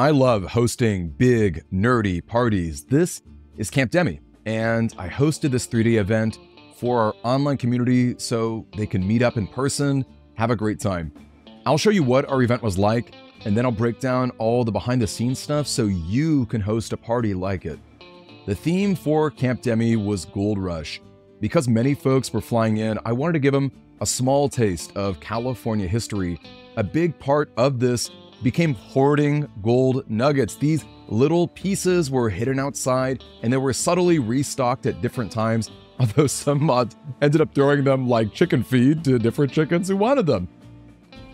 I love hosting big, nerdy parties. This is Camp Demi, and I hosted this 3-day event for our online community so they can meet up in person, have a great time. I'll show you what our event was like, and then I'll break down all the behind-the-scenes stuff so you can host a party like it. The theme for Camp Demi was Gold Rush. Because many folks were flying in, I wanted to give them a small taste of California history. A big part of this became hoarding gold nuggets. These little pieces were hidden outside and they were subtly restocked at different times, although some mods ended up throwing them like chicken feed to different chickens who wanted them.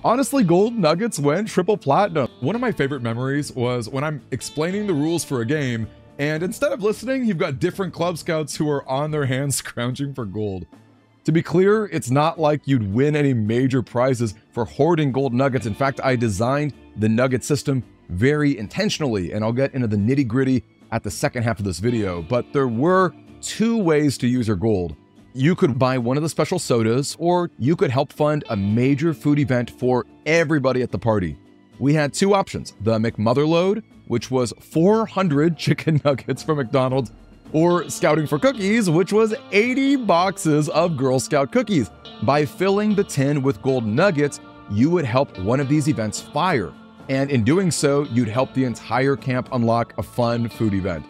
Honestly, gold nuggets went triple platinum. One of my favorite memories was when I'm explaining the rules for a game, and instead of listening, you've got different Club Scouts who are on their hands scrounging for gold. To be clear, it's not like you'd win any major prizes for hoarding gold nuggets. In fact, I designed the nugget system very intentionally, and I'll get into the nitty-gritty at the second half of this video. But there were 2 ways to use your gold. You could buy one of the special sodas, or you could help fund a major food event for everybody at the party. We had 2 options: the McMotherload, which was 400 chicken nuggets from McDonald's, or Scouting for Cookies, which was 80 boxes of Girl Scout cookies. By filling the tin with gold nuggets, you would help one of these events fire. And in doing so, you'd help the entire camp unlock a fun food event.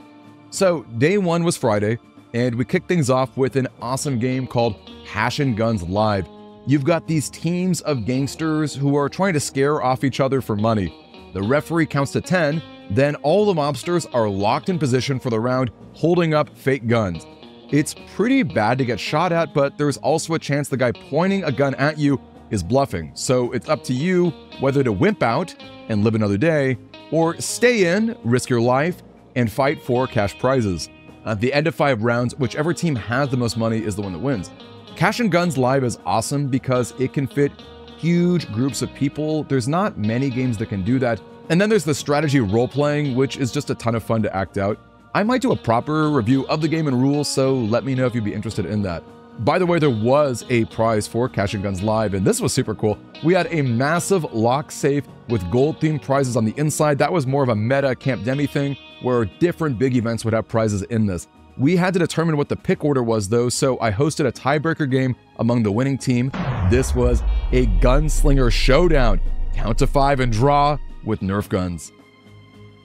So day 1 was Friday, and we kicked things off with an awesome game called Hash and Guns Live. You've got these teams of gangsters who are trying to scare off each other for money. The referee counts to 10, then all the mobsters are locked in position for the round, holding up fake guns. It's pretty bad to get shot at, but there's also a chance the guy pointing a gun at you is bluffing. So it's up to you whether to wimp out and live another day, or stay in, risk your life, and fight for cash prizes. At the end of 5 rounds, whichever team has the most money is the one that wins. Cash and Guns Live is awesome because it can fit huge groups of people. There's not many games that can do that. And then there's the strategy role-playing, which is just a ton of fun to act out. I might do a proper review of the game and rules, so let me know if you'd be interested in that. By the way, there was a prize for Cash and Guns Live, and this was super cool. We had a massive lock safe with gold-themed prizes on the inside. That was more of a meta Camp Demi thing, where different big events would have prizes in this. We had to determine what the pick order was, though, so I hosted a tiebreaker game among the winning team. This was a gunslinger showdown. Count to 5 and draw with Nerf guns.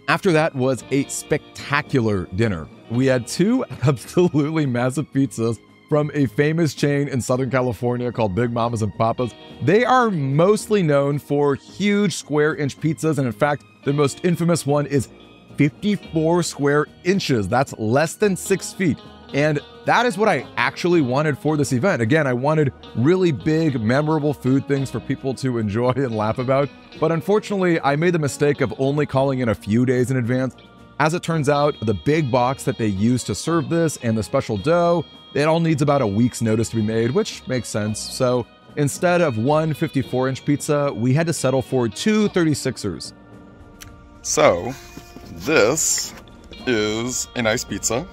After that was a spectacular dinner. We had 2 absolutely massive pizzas from a famous chain in Southern California called Big Mamas and Papas. They are mostly known for huge square-inch pizzas, and in fact, the most infamous one is 54 square inches. That's less than 6 feet. And that is what I actually wanted for this event. Again, I wanted really big, memorable food things for people to enjoy and laugh about. But unfortunately, I made the mistake of only calling in a few days in advance. As it turns out, the big box that they use to serve this and the special dough, it all needs about a week's notice to be made, which makes sense. So instead of one 54-inch pizza, we had to settle for 2 36ers. So this is a nice pizza.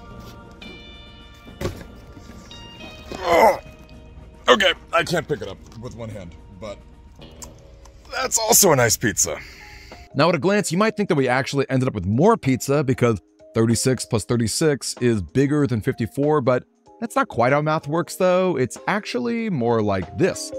Oh, okay, I can't pick it up with one hand, but that's also a nice pizza. Now at a glance, you might think that we actually ended up with more pizza because 36 plus 36 is bigger than 54, but that's not quite how math works though. It's actually more like this.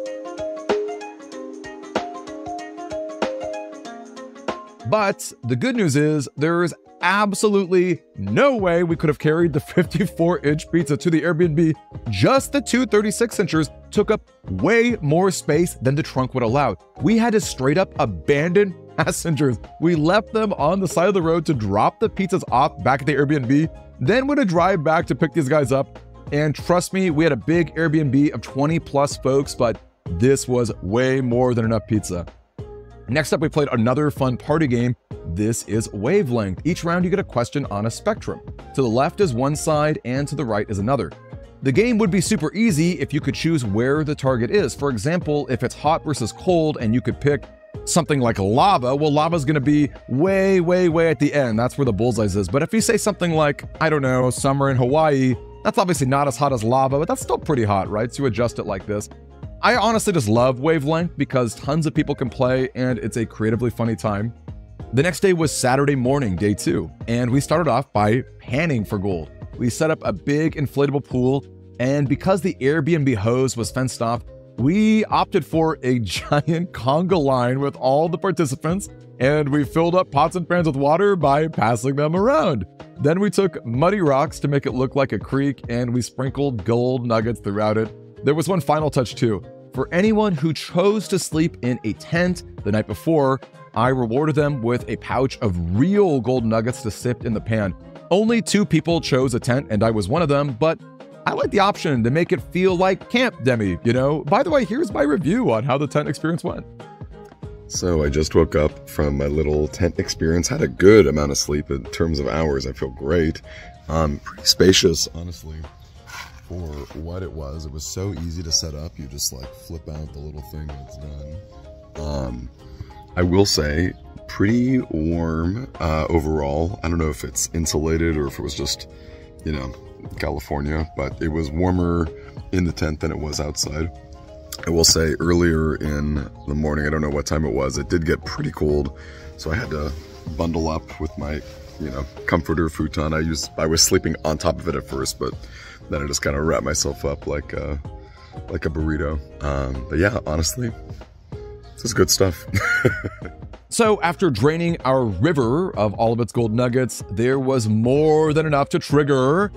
But the good news is there's absolutely no way we could have carried the 54-inch pizza to the Airbnb. Just the 2 36-inchers took up way more space than the trunk would allow. We had to straight up abandon passengers. We left them on the side of the road to drop the pizzas off back at the Airbnb, then would have drive back to pick these guys up. And trust me, we had a big Airbnb of 20 plus folks, but this was way more than enough pizza. Next up, we played another fun party game. This is Wavelength. Each round you get a question on a spectrum. To the left is one side and to the right is another. The game would be super easy if you could choose where the target is. For example, if it's hot versus cold and you could pick something like lava, well, lava's gonna be way at the end. That's where the bullseye is. But if you say something like, I don't know, summer in Hawaii, that's obviously not as hot as lava, but that's still pretty hot, right? So you adjust it like this. I honestly just love Wavelength because tons of people can play and it's a creatively funny time. The next day was Saturday morning, day 2, and we started off by panning for gold. We set up a big inflatable pool, and because the Airbnb hose was fenced off, we opted for a giant conga line with all the participants, and we filled up pots and pans with water by passing them around. Then we took muddy rocks to make it look like a creek, and we sprinkled gold nuggets throughout it. There was one final touch too. For anyone who chose to sleep in a tent the night before, I rewarded them with a pouch of real gold nuggets to sip in the pan. Only 2 people chose a tent, and I was one of them, but I like the option to make it feel like Camp Demi, you know? By the way, here's my review on how the tent experience went. So I just woke up from my little tent experience, had a good amount of sleep in terms of hours. I feel great. Pretty spacious, honestly, for what it was. It was so easy to set up. You just like flip out the little thing and it's done. I will say, pretty warm overall. I don't know if it's insulated or if it was just, you know, California, but it was warmer in the tent than it was outside. I will say earlier in the morning, I don't know what time it was, it did get pretty cold, so I had to bundle up with my, you know, comforter futon. I was sleeping on top of it at first, but then I just kind of wrapped myself up like a burrito. But yeah, honestly, this is good stuff. So after draining our river of all of its gold nuggets, there was more than enough to trigger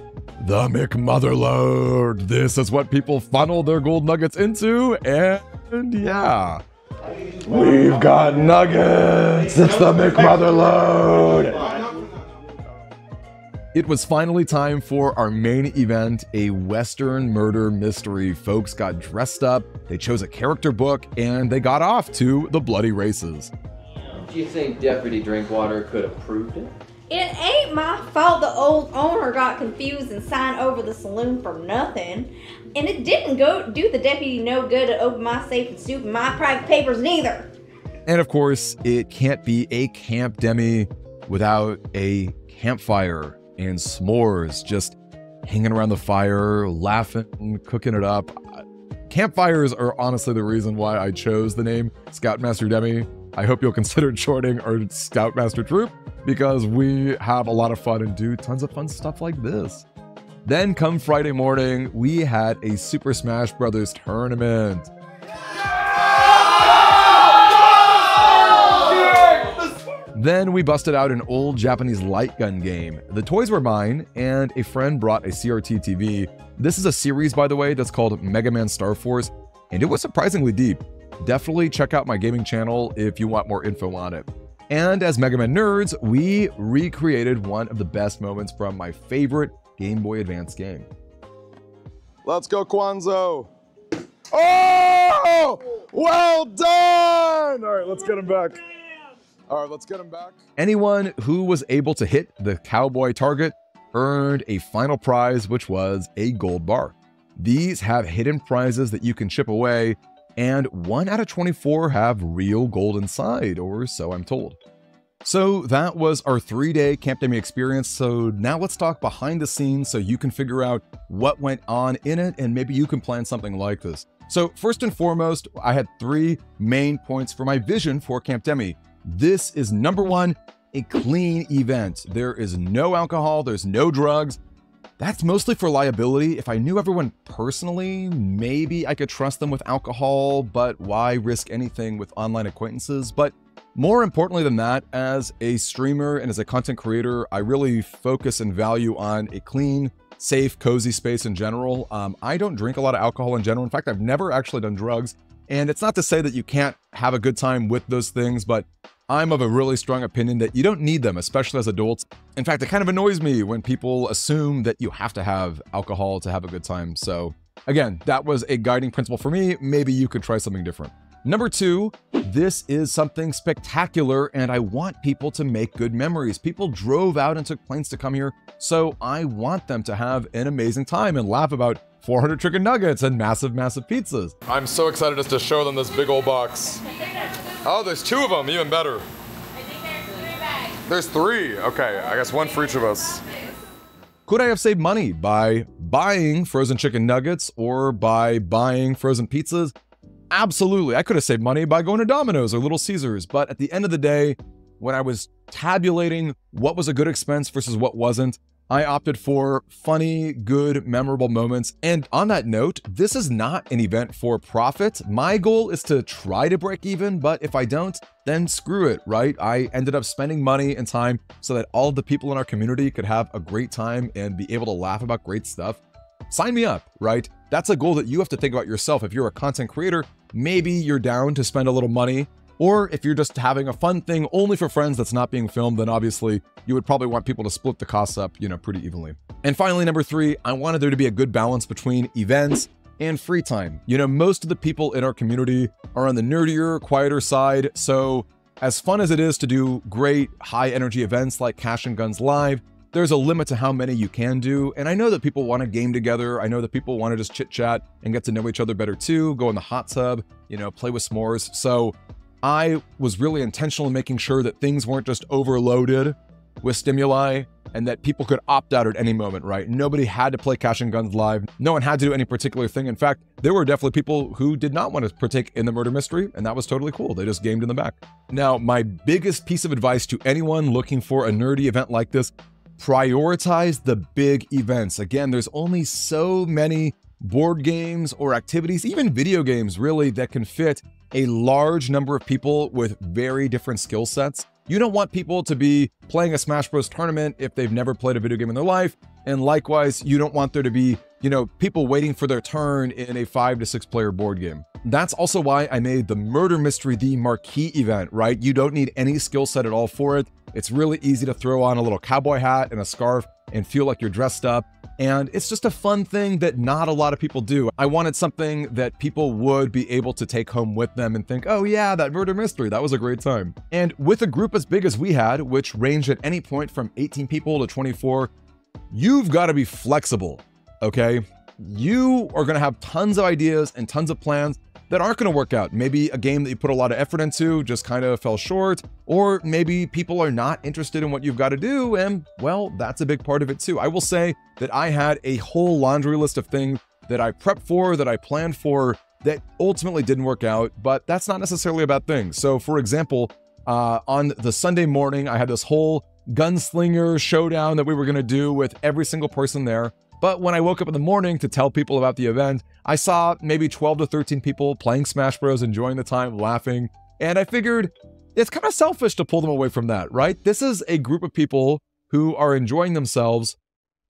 the McMotherload. This is what people funnel their gold nuggets into, and yeah. We've got nuggets! It's the McMotherload! It was finally time for our main event, a Western murder mystery. Folks got dressed up, they chose a character book, and they got off to the bloody races. Do you think Deputy Drinkwater could have proved it? It ain't my fault the old owner got confused and signed over the saloon for nothing. And it didn't do the deputy no good to open my safe and snoop in my private papers neither. And of course, it can't be a Camp Demi without a campfire and s'mores, just hanging around the fire, laughing, cooking it up. Campfires are honestly the reason why I chose the name Scoutmaster Demi. I hope you'll consider joining our Scoutmaster troop because we have a lot of fun and do tons of fun stuff like this. Then come Friday morning, we had a Super Smash Bros. Tournament. Then we busted out an old Japanese light gun game. The toys were mine, and a friend brought a CRT TV. This is a series, by the way, that's called Mega Man Star Force, and it was surprisingly deep. Definitely check out my gaming channel if you want more info on it. And as Mega Man nerds, we recreated one of the best moments from my favorite Game Boy Advance game. Let's go, Kwanzo! Oh! Well done! All right, let's get him back. All right, let's get him back. Anyone who was able to hit the cowboy target earned a final prize, which was a gold bar. These have hidden prizes that you can chip away, and 1 out of 24 have real gold inside, or so I'm told. So that was our 3-day Camp Demi experience. So now let's talk behind the scenes so you can figure out what went on in it, and maybe you can plan something like this. So first and foremost, I had 3 main points for my vision for Camp Demi. This is number 1, a clean event. There is no alcohol, there's no drugs. That's mostly for liability. If I knew everyone personally, maybe I could trust them with alcohol, but why risk anything with online acquaintances? But more importantly than that, as a streamer and as a content creator, I really focus and value on a clean, safe, cozy space in general. I don't drink a lot of alcohol in general. In fact, I've never actually done drugs. And it's not to say that you can't have a good time with those things, but I'm of a really strong opinion that you don't need them, especially as adults. In fact, it kind of annoys me when people assume that you have to have alcohol to have a good time. So again, that was a guiding principle for me. Maybe you could try something different. Number 2, this is something spectacular and I want people to make good memories. People drove out and took planes to come here, so I want them to have an amazing time and laugh about 400 chicken nuggets and massive, massive pizzas. I'm so excited just to show them this big old box. Oh, there's 2 of them, even better. I think there's 3 bags. There's 3, okay, I guess 1 for each of us. Could I have saved money by buying frozen chicken nuggets or by buying frozen pizzas? Absolutely, I could have saved money by going to Domino's or Little Caesars, but at the end of the day, when I was tabulating what was a good expense versus what wasn't, I opted for funny, good, memorable moments. And on that note, this is not an event for profit. My goal is to try to break even, but if I don't, then screw it, right? I ended up spending money and time so that all of the people in our community could have a great time and be able to laugh about great stuff. Sign me up, right? That's a goal that you have to think about yourself. If you're a content creator, maybe you're down to spend a little money. Or if you're just having a fun thing only for friends that's not being filmed, then obviously you would probably want people to split the costs up, pretty evenly. And finally, number 3, I wanted there to be a good balance between events and free time. Most of the people in our community are on the nerdier, quieter side. So as fun as it is to do great high energy events like Cash and Guns Live, there's a limit to how many you can do. And I know that people want to game together. I know that people want to just chit chat and get to know each other better too, go in the hot tub, play with s'mores. So I was really intentional in making sure that things weren't just overloaded with stimuli and that people could opt out at any moment, right? Nobody had to play Cash and Guns Live. No one had to do any particular thing. In fact, there were definitely people who did not want to partake in the murder mystery, and that was totally cool. They just gamed in the back. Now, my biggest piece of advice to anyone looking for a nerdy event like this, prioritize the big events. Again, there's only so many board games or activities, even video games really, that can fit a large number of people with very different skill sets. You don't want people to be playing a Smash Bros. Tournament if they've never played a video game in their life. And likewise, you don't want there to be, people waiting for their turn in a 5 to 6 player board game. That's also why I made the murder mystery the marquee event, right? You don't need any skill set at all for it. It's really easy to throw on a little cowboy hat and a scarf and feel like you're dressed up. And it's just a fun thing that not a lot of people do. I wanted something that people would be able to take home with them and think, oh yeah, that murder mystery, that was a great time. And with a group as big as we had, which ranged at any point from 18 people to 24, you've got to be flexible, okay? You are going to have tons of ideas and tons of plans that aren't going to work out. Maybe a game that you put a lot of effort into just kind of fell short, or maybe people are not interested in what you've got to do, and well, that's a big part of it too. I will say that I had a whole laundry list of things that I prepped for, that I planned for, that ultimately didn't work out, but that's not necessarily a bad thing. So for example, on the Sunday morning, I had this whole gunslinger showdown that we were going to do with every single person there. But when I woke up in the morning to tell people about the event, I saw maybe 12 to 13 people playing Smash Bros, enjoying the time, laughing. And I figured it's kind of selfish to pull them away from that, right? This is a group of people who are enjoying themselves.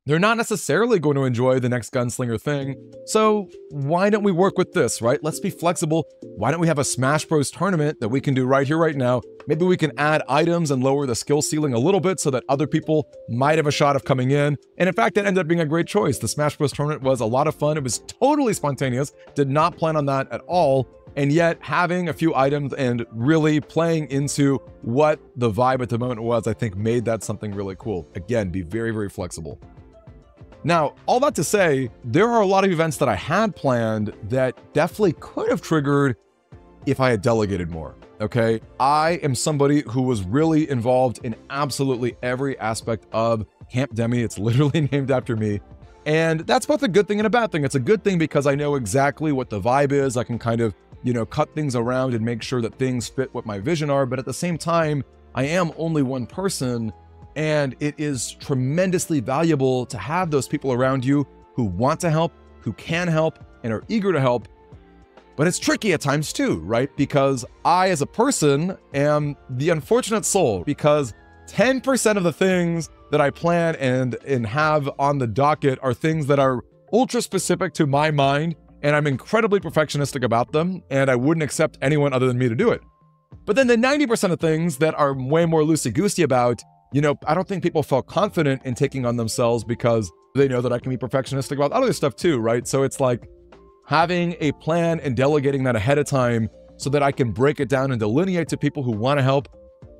They're not necessarily going to enjoy the next gunslinger thing. So why don't we work with this, right? Let's be flexible. Why don't we have a Smash Bros tournament that we can do right here, right now? Maybe we can add items and lower the skill ceiling a little bit so that other people might have a shot of coming in. And in fact, that ended up being a great choice. The Smash Bros tournament was a lot of fun. It was totally spontaneous. Did not plan on that at all. And yet having a few items and really playing into what the vibe at the moment was, I think made that something really cool. Again, be very, very flexible. Now, all that to say, there are a lot of events that I had planned that definitely could have triggered if I had delegated more, okay? I am somebody who was really involved in absolutely every aspect of Camp Demi. It's literally named after me. And that's both a good thing and a bad thing. It's a good thing because I know exactly what the vibe is. I can kind of, cut things around and make sure that things fit what my vision are. But at the same time, I am only one person. And it is tremendously valuable to have those people around you who want to help, who can help, and are eager to help. But it's tricky at times too, right? Because I, as a person, am the unfortunate soul because 10% of the things that I plan and have on the docket are things that are ultra specific to my mind, and I'm incredibly perfectionistic about them, and I wouldn't accept anyone other than me to do it. But then the 90% of things that are way more loosey-goosey about, I don't think people felt confident in taking on themselves because they know that I can be perfectionistic about other stuff too, right? So it's like having a plan and delegating that ahead of time so that I can break it down and delineate to people who want to help.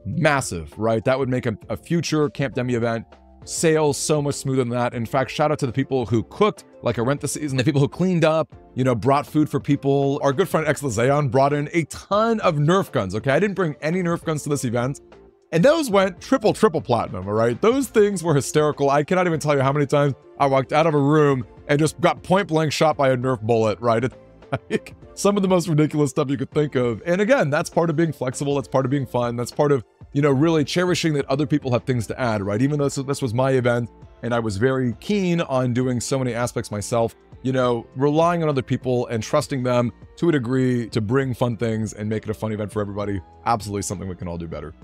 Massive, right? That would make a future Camp Demi event sales so much smoother than that. In fact, shout out to the people who cooked, like Arentheses, and the people who cleaned up, brought food for people. Our good friend Xlazeon brought in a ton of Nerf guns, okay? I didn't bring any Nerf guns to this event. And those went triple platinum, all right? Those things were hysterical. I cannot even tell you how many times I walked out of a room and just got point blank shot by a Nerf bullet, right? some of the most ridiculous stuff you could think of. And again, that's part of being flexible. That's part of being fun. That's part of, you know, really cherishing that other people have things to add, right? Even though this was my event and I was very keen on doing so many aspects myself, you know, relying on other people and trusting them to a degree to bring fun things and make it a fun event for everybody. Absolutely something we can all do better.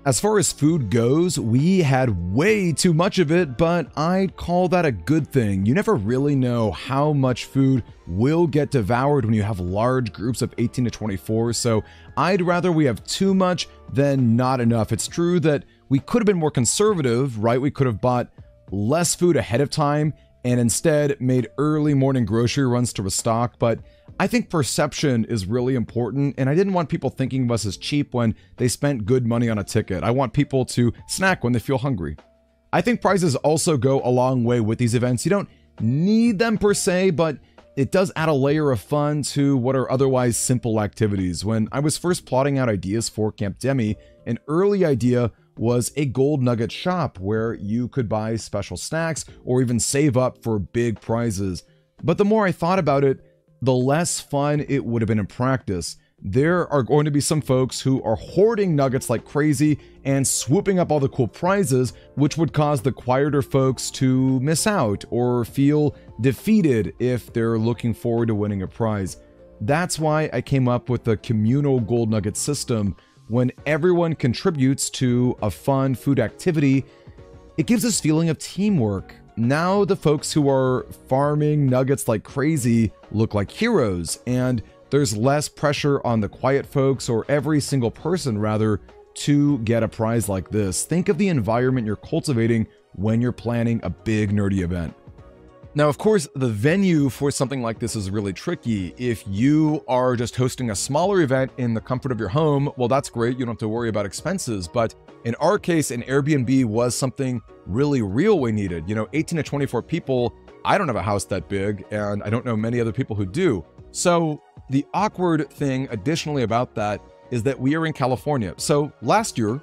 As far as food goes, we had way too much of it, but I'd call that a good thing. You never really know how much food will get devoured when you have large groups of 18 to 24, so I'd rather we have too much than not enough. It's true that we could have been more conservative, right? We could have bought less food ahead of time and instead made early morning grocery runs to restock, but I think perception is really important, and I didn't want people thinking of us as cheap when they spent good money on a ticket. I want people to snack when they feel hungry. I think prizes also go a long way with these events. You don't need them per se, but it does add a layer of fun to what are otherwise simple activities. When I was first plotting out ideas for Camp Demi, an early idea was a gold nugget shop where you could buy special snacks or even save up for big prizes. But the more I thought about it, the less fun it would have been in practice. There are going to be some folks who are hoarding nuggets like crazy and swooping up all the cool prizes, which would cause the quieter folks to miss out or feel defeated if they're looking forward to winning a prize. That's why I came up with the communal gold nugget system. When everyone contributes to a fun food activity, it gives this feeling of teamwork. Now the folks who are farming nuggets like crazy look like heroes, and there's less pressure on the quiet folks, or every single person rather, to get a prize like this. Think of the environment you're cultivating when you're planning a big nerdy event. Now, of course, the venue for something like this is really tricky. If you are just hosting a smaller event in the comfort of your home, well, that's great. You don't have to worry about expenses. But in our case, an Airbnb was something really real we needed. You know, 18 to 24 people, I don't have a house that big, and I don't know many other people who do. So the awkward thing additionally about that is that we are in California. So last year,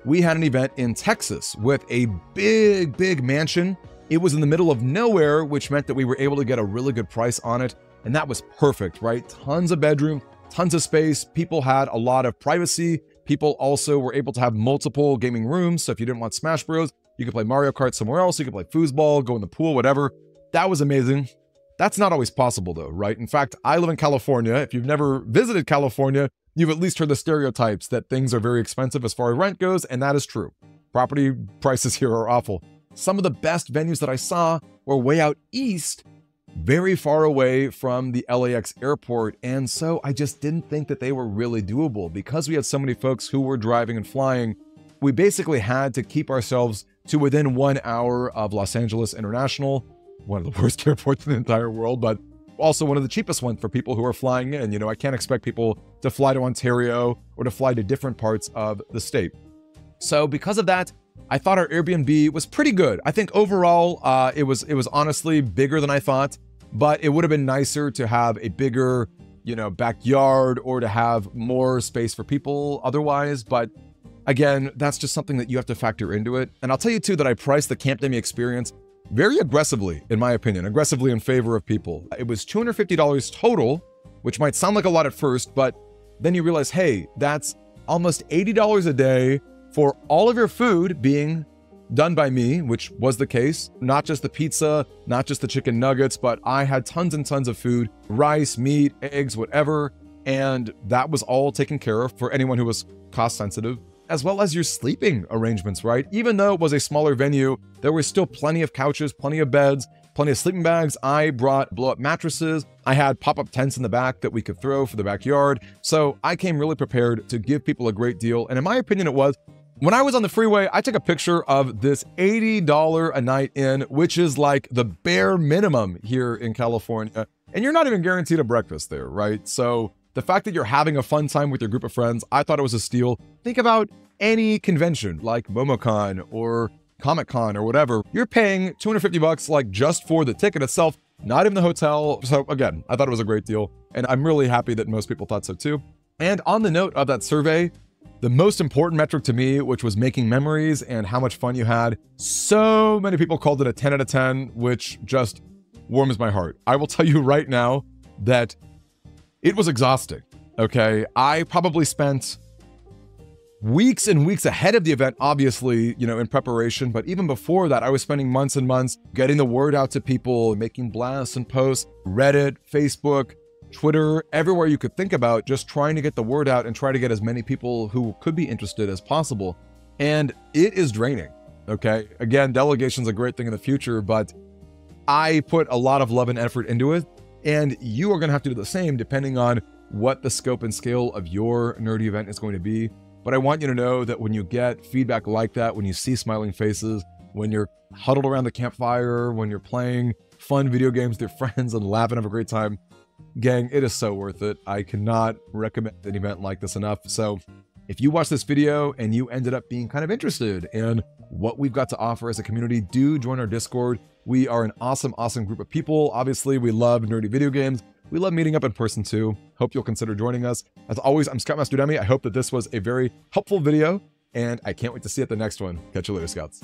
we had an event in Texas with a big mansion. It was in the middle of nowhere, which meant that we were able to get a really good price on it. And that was perfect, right? Tons of bedroom, tons of space. People had a lot of privacy. People also were able to have multiple gaming rooms. So if you didn't want Smash Bros, you could play Mario Kart somewhere else. You could play foosball, go in the pool, whatever. That was amazing. That's not always possible though, right? In fact, I live in California. If you've never visited California, you've at least heard the stereotypes that things are very expensive as far as rent goes, and that is true. Property prices here are awful. Some of the best venues that I saw were way out east, very far away from the LAX airport, and so I just didn't think that they were really doable. Because we had so many folks who were driving and flying, we basically had to keep ourselves to within 1 hour of Los Angeles International, one of the worst airports in the entire world, but also one of the cheapest ones for people who are flying in. You know, I can't expect people to fly to Ontario or to fly to different parts of the state. So because of that, I thought our Airbnb was pretty good. I think overall, it was honestly bigger than I thought, but it would have been nicer to have a bigger, you know, backyard or to have more space for people otherwise. But again, that's just something that you have to factor into it. And I'll tell you too that I priced the Camp Demi experience very aggressively, in my opinion, aggressively in favor of people. It was $250 total, which might sound like a lot at first, but then you realize, hey, that's almost $80 a day for all of your food being done by me, which was the case. Not just the pizza, not just the chicken nuggets, but I had tons and tons of food, rice, meat, eggs, whatever. And that was all taken care of for anyone who was cost sensitive, as well as your sleeping arrangements, right? Even though it was a smaller venue, there were still plenty of couches, plenty of beds, plenty of sleeping bags. I brought blow-up mattresses. I had pop-up tents in the back that we could throw for the backyard. So I came really prepared to give people a great deal. And in my opinion, it was. When I was on the freeway, I took a picture of this $80 a night inn, which is like the bare minimum here in California. And you're not even guaranteed a breakfast there, right? So the fact that you're having a fun time with your group of friends, I thought it was a steal. Think about any convention like MomoCon or Comic-Con or whatever. You're paying $250 like just for the ticket itself, not even the hotel. So again, I thought it was a great deal. And I'm really happy that most people thought so too. And on the note of that survey, the most important metric to me, which was making memories and how much fun you had, so many people called it a 10 out of 10, which just warms my heart. I will tell you right now that it was exhausting, okay? I probably spent weeks and weeks ahead of the event, obviously, you know, in preparation, but even before that, I was spending months and months getting the word out to people, making blasts and posts, Reddit, Facebook, Twitter, everywhere you could think about, just trying to get the word out and try to get as many people who could be interested as possible. And it is draining, okay? Again, delegation's a great thing in the future, but I put a lot of love and effort into it, and you are gonna have to do the same depending on what the scope and scale of your nerdy event is going to be. But I want you to know that when you get feedback like that, when you see smiling faces, when you're huddled around the campfire, when you're playing fun video games with your friends and laughing, have a great time, gang, it is so worth it. I cannot recommend an event like this enough. So if you watch this video and you ended up being kind of interested in what we've got to offer as a community, do join our Discord. We are an awesome, awesome group of people. Obviously, we love nerdy video games. We love meeting up in person too. Hope you'll consider joining us. As always, I'm Scoutmaster Demi. I hope that this was a very helpful video, and I can't wait to see you at the next one. Catch you later, Scouts.